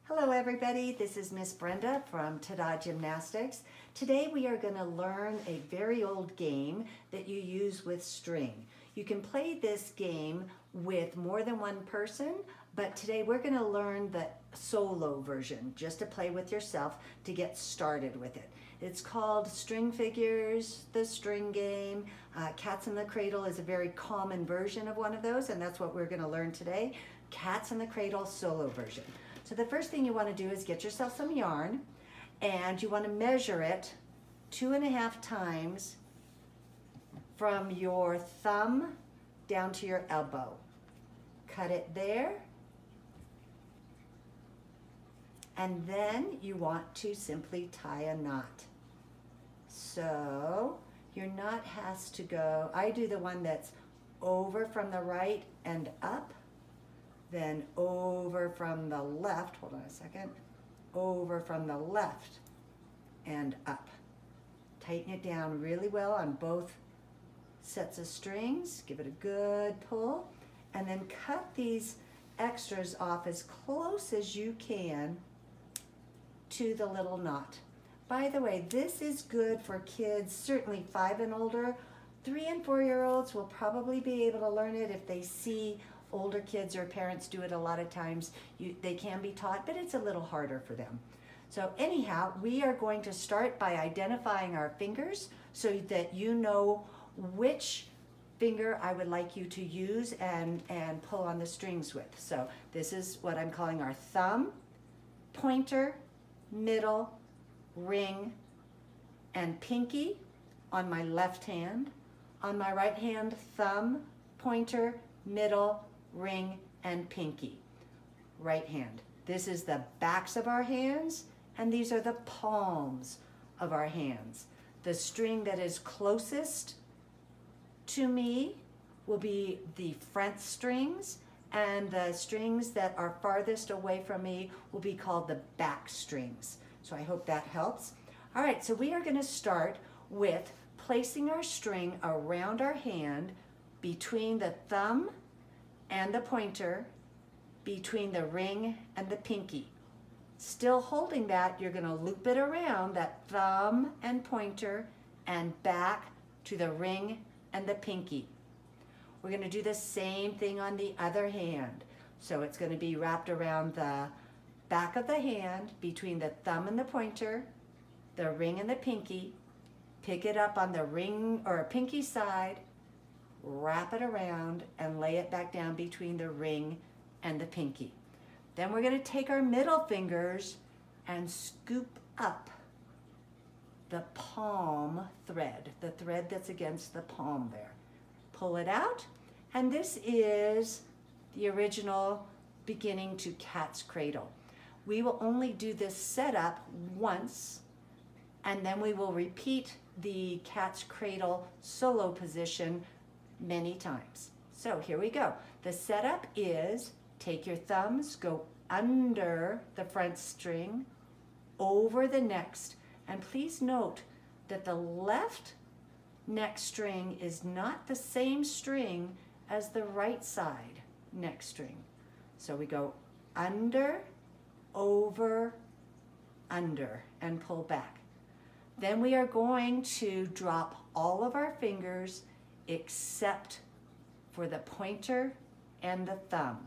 Hello everybody, this is Miss Brenda from Ta-Da Gymnastics. Today we are going to learn a very old game that you use with string. You can play this game with more than one person, but today we're going to learn the solo version, just to play with yourself to get started with it. It's called String Figures, the string game. Cats in the Cradle is a very common version of one of those, and that's what we're going to learn today. Cats in the Cradle solo version. So the first thing you want to do is get yourself some yarn, and you want to measure it 2.5 times from your thumb down to your elbow. Cut it there, and then you want to simply tie a knot. So your knot has to go, I do the one that's over from the right and up, then over from the left, hold on a second, over from the left and up. Tighten it down really well on both sets of strings, give it a good pull, and then cut these extras off as close as you can to the little knot. By the way, this is good for kids, certainly 5 and older. 3 and 4-year-olds will probably be able to learn it if they see older kids or parents do it a lot of times. They can be taught, but it's a little harder for them. So anyhow, we are going to start by identifying our fingers so that you know which finger I would like you to use and pull on the strings with. So this is what I'm calling our thumb, pointer, middle, ring, and pinky on my left hand. On my right hand, thumb, pointer, middle, ring, and pinky. Right hand. This is the backs of our hands, and these are the palms of our hands. The string that is closest to me will be the front strings, and the strings that are farthest away from me will be called the back strings. So I hope that helps. All right, so we are going to start with placing our string around our hand between the thumb and the pointer, between the ring and the pinky. Still holding that, you're going to loop it around that thumb and pointer and back to the ring and the pinky. We're going to do the same thing on the other hand. So it's going to be wrapped around the back of the hand between the thumb and the pointer, the ring and the pinky. Pick it up on the ring or pinky side, wrap it around, and lay it back down between the ring and the pinky. Then we're going to take our middle fingers and scoop up the palm thread, the thread that's against the palm there. Pull it out, and this is the original beginning to Cat's Cradle. We will only do this setup once, and then we will repeat the Cat's Cradle solo position many times. So here we go. The setup is take your thumbs, go under the front string, over the next, and please note that the left neck string is not the same string as the right side neck string. So we go under, over, under, and pull back. Then we are going to drop all of our fingers except for the pointer and the thumb.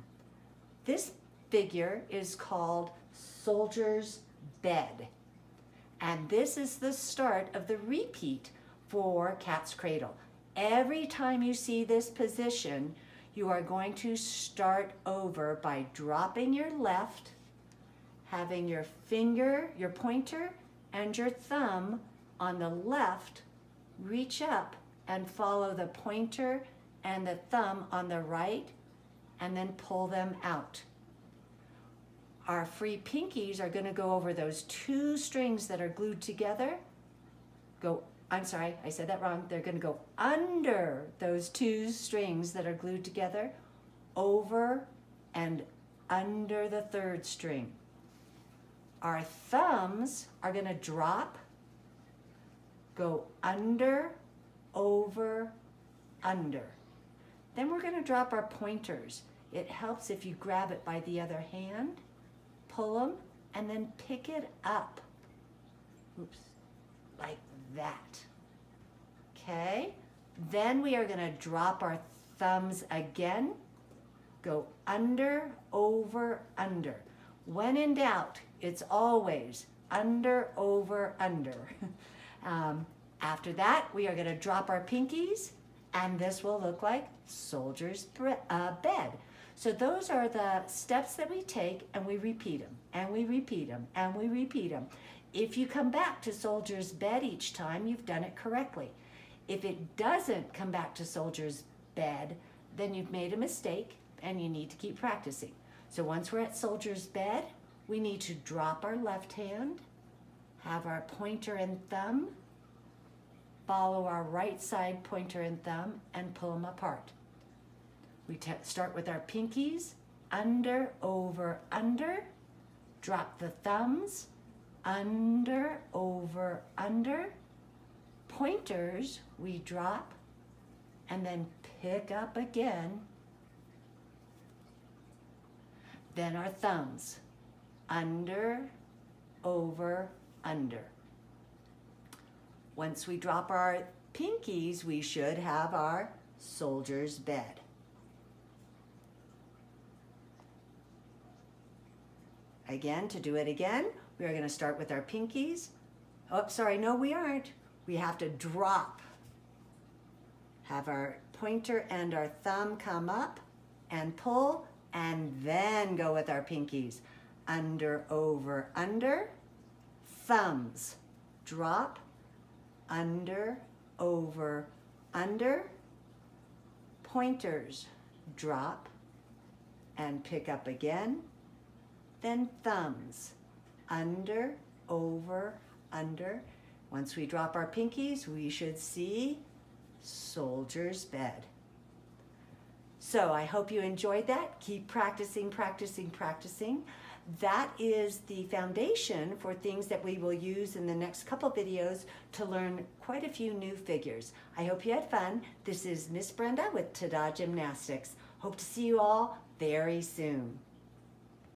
This figure is called Soldier's Bed, and this is the start of the repeat for Cat's Cradle. Every time you see this position, you are going to start over by dropping your left, having your finger, your pointer, and your thumb on the left reach up and follow the pointer and the thumb on the right, and then pull them out. Our free pinkies are going to go over those 2 strings that are glued together. I'm sorry, I said that wrong. They're going to go under those 2 strings that are glued together, over and under the 3rd string. Our thumbs are going to drop, go under, over, under. Then we're going to drop our pointers. It helps if you grab it by the other hand, pull them, and then pick it up. Oops, like that. Okay, then we are gonna drop our thumbs again, go under, over, under. When in doubt, it's always under, over, under. After that, we are gonna drop our pinkies, and this will look like soldier's bed. So those are the steps that we take, and we repeat them, and we repeat them, and we repeat them. If you come back to soldier's bed each time, you've done it correctly. If it doesn't come back to soldier's bed, then you've made a mistake and you need to keep practicing. So once we're at soldier's bed, we need to drop our left hand, have our pointer and thumb, follow our right side pointer and thumb, and pull them apart. We start with our pinkies, under, over, under, drop the thumbs, under, over, under, pointers we drop, and then pick up again. Then our thumbs, under, over, under. Once we drop our pinkies, we should have our soldier's bed. Again, to do it again, we are going to start with our pinkies. Oh, sorry, no, we aren't. We have to drop. Have our pointer and our thumb come up and pull, and then go with our pinkies. Under, over, under. Thumbs, drop. Under, over, under. Pointers, drop and pick up again. Then thumbs, under, over, under. Once we drop our pinkies, we should see soldier's bed. So I hope you enjoyed that. Keep practicing, practicing, practicing. That is the foundation for things that we will use in the next couple videos to learn quite a few new figures. I hope you had fun. This is Miss Brenda with Ta-Da Gymnastics. Hope to see you all very soon.